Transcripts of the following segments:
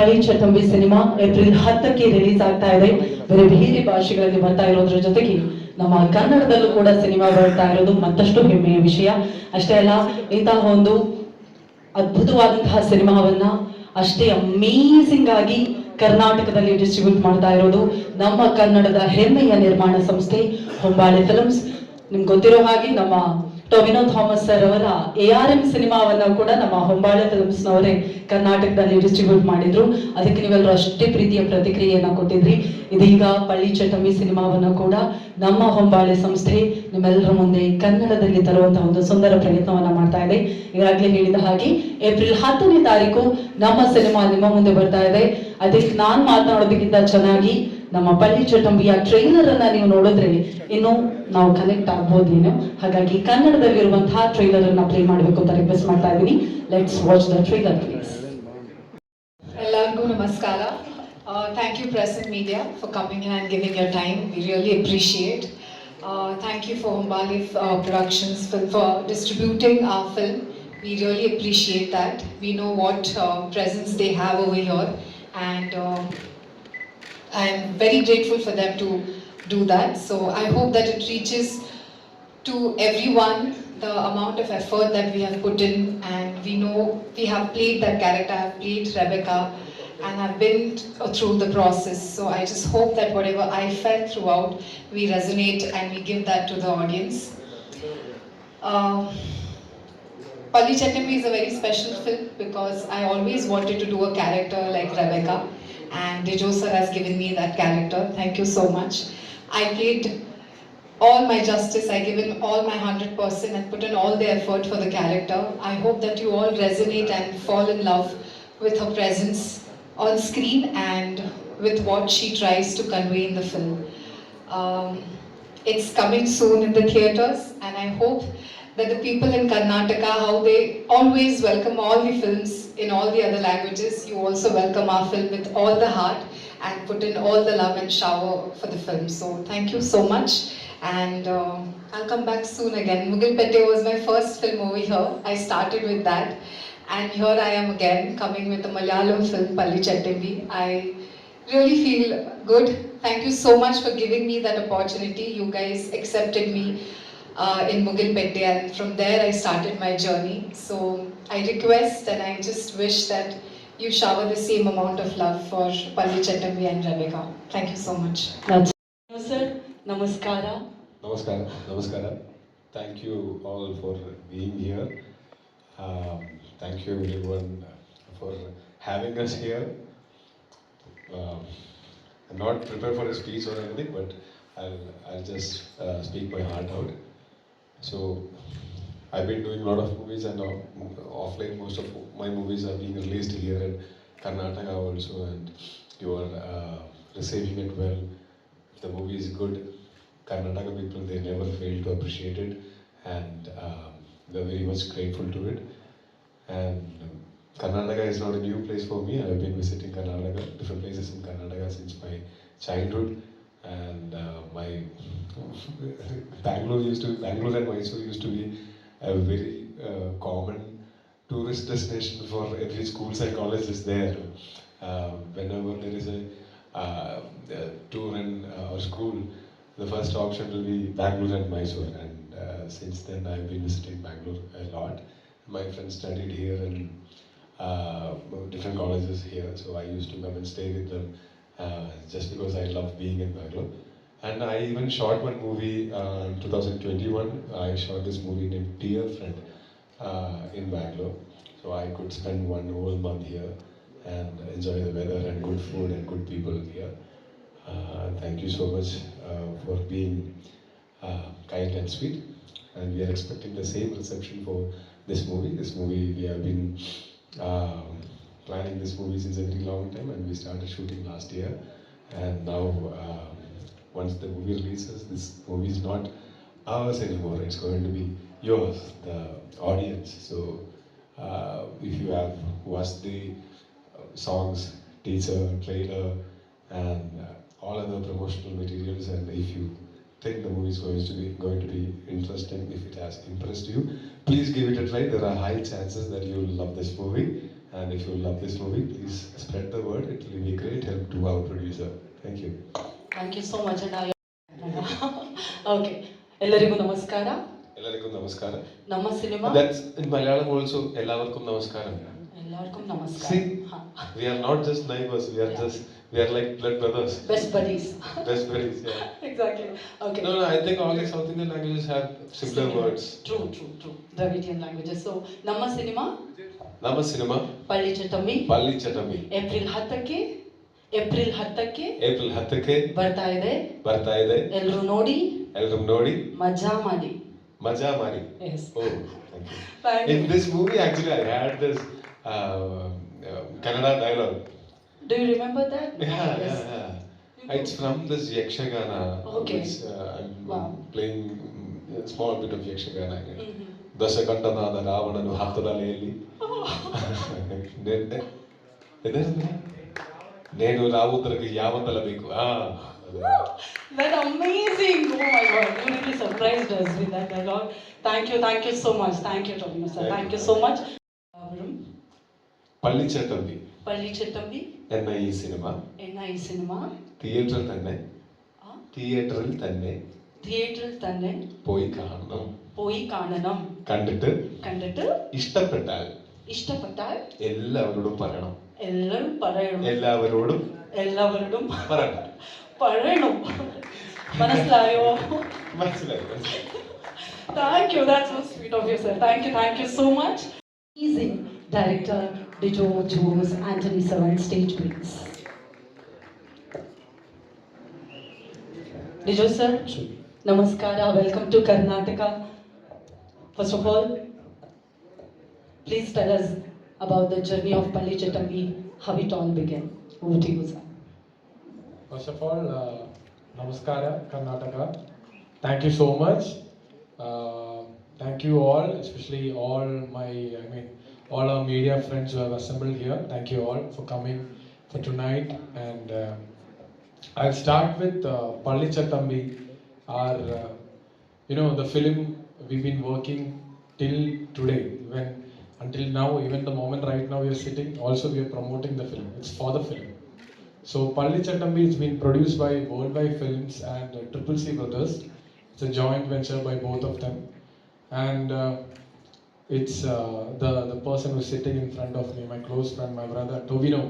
ಪಳಿ ಚಟ್ಟಂಬಿ cinema April 10ಕ್ಕೆ release ಆಗ್ತಾ ಇದೆ. ಬೇರೆ ಬೇರೆ ಭಾಷೆಗಳಲ್ಲಿ ಬರ್ತಾ ಇರೋದ್ರ ಜೊತೆಗೆ ನಮ್ಮ ಕನ್ನಡದಲ್ಲೂ ಕೂಡ ಸಿನಿಮಾ ಬರ್ತಾ ಇರೋದು ಮತ್ತಷ್ಟು ಹೆಮ್ಮೆಯ ವಿಷಯ. ಅಷ್ಟೇ ಅಲ್ಲ, ಇಂತಹ ಒಂದು ಅದ್ಭುತವಾದಂತಹ ಸಿನಿಮಾವನ್ನ ಅಷ್ಟೇ ಅಮೇಸಿಂಗ್ ಆಗಿ ಕರ್ನಾಟಕದಲ್ಲಿ ಡಿಸ್ಟ್ರಿಬ್ಯೂಟ್ ಮಾಡ್ತಾ ಇರೋದು ನಮ್ಮ ಕನ್ನಡದ ಹೆಮ್ಮೆಯ ನಿರ್ಮಾಣ ಸಂಸ್ಥೆ ಹೊಂಬಾಳೆ ಫಿಲ್ಮ್ಸ್. ನಿಮ್ಗೆ ಗೊತ್ತಿರೋ ಹಾಗೆ ನಮ್ಮ ಟೊವಿನೋ ಥಾಮಸ್ ಸರ್ ಅವರ ARM ಸಿನಿಮಾವನ್ನ ಕೂಡ ನಮ್ಮ ಹೊಂಬಾಳೆ ಫಿಲ್ಮ್ಸ್ ನವರೇ ಕರ್ನಾಟಕದಲ್ಲಿ ಡಿಸ್ಟ್ರಿಬ್ಯೂಟ್ ಮಾಡಿದ್ರು. ಅದಕ್ಕೆ ನೀವೆಲ್ಲರೂ ಅಷ್ಟೇ ಪ್ರೀತಿಯ ಪ್ರತಿಕ್ರಿಯೆಯನ್ನ ಕೊಟ್ಟಿದ್ರಿ. ಇದೀಗ ಪಳ್ಳಿ ಚಟ್ಟಂಬಿ ಸಿನಿಮಾವನ್ನ ಕೂಡ ನಮ್ಮ ಹೊಂಬಾಳೆ ಸಂಸ್ಥೆ ನಿಮ್ಮೆಲ್ಲರ ಮುಂದೆ ಕನ್ನಡದಲ್ಲಿ ತರುವಂತಹ ಒಂದು ಸುಂದರ ಪ್ರಯತ್ನವನ್ನ ಮಾಡ್ತಾ ಇದೆ. ಈಗಾಗಲೇ ಹೇಳಿದ ಹಾಗೆ ಏಪ್ರಿಲ್ 10ನೇ ತಾರೀಕು ನಮ್ಮ ಸಿನಿಮಾ ನಿಮ್ಮ ಮುಂದೆ ಬರ್ತಾ ಇದೆ. ಅದಕ್ಕೆ ನಾನ್ ಮಾತನಾಡೋದಕ್ಕಿಂತ ಚೆನ್ನಾಗಿ ನಮ್ಮ ಪಳ್ಳಿ ಚಟ್ಟಂಬಿಯ ಟ್ರೈಲರ್ ಅನ್ನ ನೀವು ನೋಡಿದ್ರೆ ಇನ್ನು ನಾವು ಕನೆಕ್ಟ್ ಆಗ್ಬೋದೇನೋ. ಹಾಗಾಗಿ ಕನ್ನಡದಲ್ಲಿರುವಂತಹ ಟ್ರೈಲರ್ ಅನ್ನ ಪ್ಲೇ ಮಾಡಬೇಕು ಅಂತ ರಿಕ್ವೆಸ್ಟ್ ಮಾಡ್ತಾ ಇದ್ದೀನಿ. Let's watch the trailer please. ಎಲ್ಲರಿಗೂ ನಮಸ್ಕಾರ. Thank you press and media for coming in and giving your time. We really appreciate. Thank you for Hombale Productions for distributing our film. We really appreciate that. We know what presence they have over here, and I am very grateful for them to do that. So I hope that it reaches to everyone the amount of effort that we have put in, and we know we have played that character. I have played Rebecca and I've been through the process. So I just hope that whatever I felt throughout, we resonate and we give that to the audience. Pali Chettambi is a very special film because I always wanted to do a character like Rebecca, and Dejo sir has given me that character. Thank you so much. I played all my justice, I given all my 100% and put in all the effort for the character. I hope that you all resonate and fall in love with her presence on screen and with what she tries to convey in the film. It's coming soon in the theatres, and I hope that the people in Karnataka, how they always welcome all the films in all the other languages, you also welcome our film with all the heart and put in all the love and shower for the film. So thank you so much, and I'll come back soon again. Mugilpette was my first film over here. I started with that, and here I am again coming with the Malayalam film Pali Chettambi. I really feel good. Thank you so much for giving me that opportunity. You guys accepted me in Mugilpette, and from there I started my journey. So I request and I just wish that you shower the same amount of love for Pali Chettambi and Rebecca. Thank you so much. Sir, namaskara. Namaskara. Namaskara. Thank you all for being here. Thank you everyone for having us here. I'm not prepared for a speech or anything, but I'll just speak my heart out. So I've been doing a lot of movies, and off late most of my movies are being released here in Karnataka also, and you are receiving it well. If the movie is good, Karnataka people, they never fail to appreciate it, and we're very much grateful to it. And Karnataka is not a new place for me. I've been visiting Karnataka, different places in Karnataka since my childhood, and my Bangalore and Mysore used to be a very common tourist destination for every schools and colleges there. Whenever there is a tour in our school, the first option will be Bangalore and Mysore, and since then I've been visiting Bangalore a lot. My friends studied here in different colleges here, so I used to come and stay with them just because I love being in Bangalore. And I even shot one movie in 2021. I shot this movie named Dear Friend in Bangalore, so I could spend one whole month here and enjoy the weather and good food and good people here. Thank you so much for being kind and sweet, and we are expecting the same reception for this movie. This movie, we have been planning this movie since a very long time, and we started shooting last year, and now once the movie releases, this movie is not ours anymore, it's going to be yours, the audience. So if you have watched the songs, teaser, trailer, and all other promotional materials, and if you think the movie is going to be interesting, if it has impressed you, please give it a try. There are high chances that you will love this movie. And if you love this movie, please spread the word. It will be a great help to our producer. Thank you. Thank you so much and okay ಎಲ್ಲರಿಗೂ ನಮಸ್ಕಾರ. ಎಲ್ಲರಿಗೂ ನಮಸ್ಕಾರ. ನಮ್ಮ cinema That's in Malayalam also. ಎಲ್ಲവർക്കും ನಮಸ್ಕಾರ. ಎಲ್ಲರಿಗೂ ನಮಸ್ಕಾರ. See, we are not just neighbors. We are like blood brothers. Best buddies. Best buddies. Yeah. Exactly. Okay. No, I think all the South Indian languages have similar words. True. Dravidian languages. So ನಮ್ಮ cinema ನಮ್ಮ cinema ಪಳ್ಳಿ ಚಟ್ಟಂಬಿ ಪಲ್ಲಿ ಚಟಂಬಿ April 10ಕ್ಕೆ April 10ಕ್ಕೆ ಬರ್ತಾ ಇದೆ. ಎಲ್ಲರೂ ನೋಡಿ ಮಜಾ ಮಾಡಿ. Yes. Oh, thank you. Thank you. In this movie, actually, I had this Kannada dialogue. Do you remember that? Yes. Yeah. It's from this Yakshagana. Okay. Which, I'm Wow. playing a small bit of Yakshagana. Mhm. ದಶಕಂಠನಾದ ರಾವಣನು ಹತ್ತದಲೆಯಲ್ಲಿ నేను రావుతరకు యావతల మీకు That amazing! Oh my God, you really surprised us with that dialogue. Thank you so much. Thank you, Tobino sir. Thank you so much. പള്ളി ചട്ടമ്പി പള്ളി ചട്ടമ്പി എന്ന ഈ cinema തിയേറ്ററിൽ തന്നെ പോയി കാണണം കണ്ടിട്ട് ഇഷ്ടപ്പെട്ടാൽ എല്ലാവരോടും പറയണം മനസ്സിലായോ? മനസ്സിലായി. Thank you, that's so sweet of you, sir. Thank you so much. Amazing director Dijo Jose Anthony sir on stage, please. Dijo sir, namaskara, welcome to Karnataka. First of all, please tell us about the journey of Palli Chattambi, how it all began. Over to you, sir. First of all, Namaskara, Karnataka. Thank you so much. Thank you all, especially all our media friends who have assembled here. Thank you all for coming for tonight. And I'll start with Palli Chattambi, our, the film we've been working till today. Until now, even the moment right now we are sitting, also we are promoting the film. It's for the film. So Palli Chattambi has been produced by Worldwide Films and Triple C Brothers. It's a joint venture by both of them. And it's the person who's sitting in front of me, my close friend, my brother Tovino,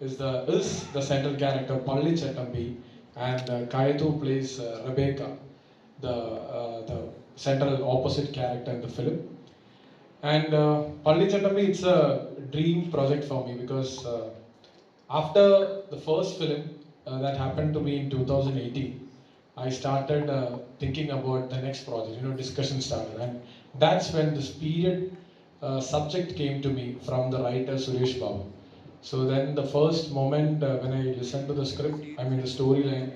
is the central character, Palli Chattambi. And Kayathu plays Rebecca, the central opposite character in the film. And Palli Chattambi, it's a dream project for me because after the first film that happened to me in 2018, I started thinking about the next project, discussion started. And that's when this period subject came to me from the writer Suresh Babu. So then the first moment when I listened to the script, the storyline,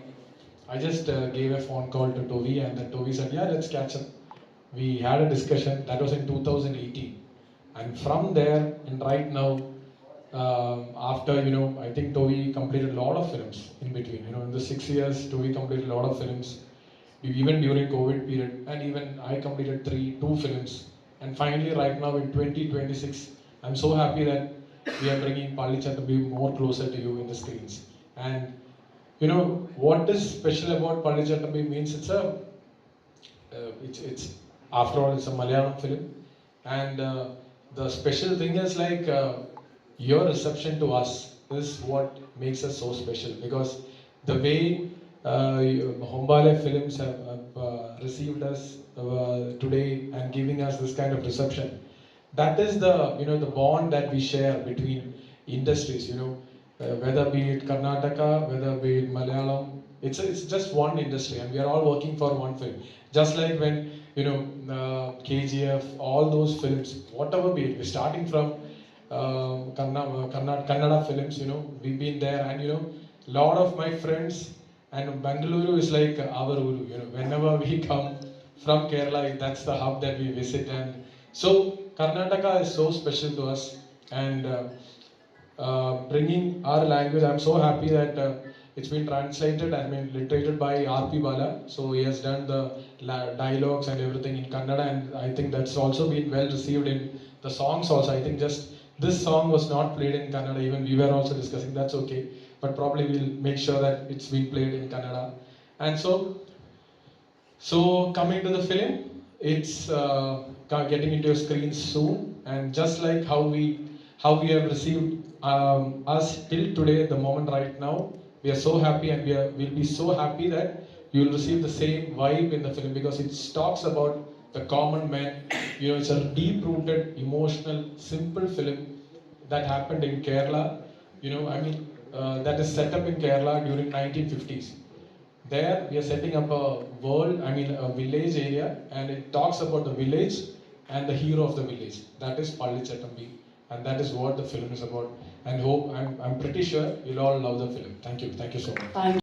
I just gave a phone call to Tovi, and then Tovi said, yeah, let's catch up. We had a discussion, that was in 2018. And from there, and right now, after, I think Tovi completed a lot of films in between. In the 6 years, Tovi completed a lot of films, even during COVID period, and even I completed 2 films. And finally, right now in 2026, I'm so happy that we are bringing Palli Chattambi more closer to you in the screens. And what is special about Palli Chattambi means it's after all, it's a Malayalam film, and the special thing is your reception to us is what makes us so special, because the way Hombale Films have received us today and giving us this kind of reception, that is the bond that we share between industries, whether be it Karnataka, whether be it Malayalam, it's just one industry and we are all working for one film. Just like when KGF, all those films, whatever be it, we're starting from Kannada films, we've been there, and lot of my friends, and Bangalore is like our uru, whenever we come from Kerala, that's the hub that we visit. And so Karnataka is so special to us, and bringing our language, I'm so happy that it's been translated and literated by R.P. Bala. So he has done the dialogues and everything in Kannada, and I think that's also been well received in the songs also. I think just this song was not played in Kannada. Even we were also discussing. That's okay, but probably we'll make sure that it's been played in Kannada. And so coming to the film, it's getting into your screens soon, and just like how we have received us till today, the moment right now, we are so happy, and we'll be so happy that you will receive the same vibe in the film, because it talks about the common man. You know, it's a deep-rooted, emotional, simple film that happened in Kerala. You know, I mean, that is set up in Kerala during 1950s. There, we are setting up a a village area, and it talks about the village and the hero of the village. That is Palli Chettambi, and that is what the film is about. And I'm pretty sure you'll all love the film. Thank you so much. Thank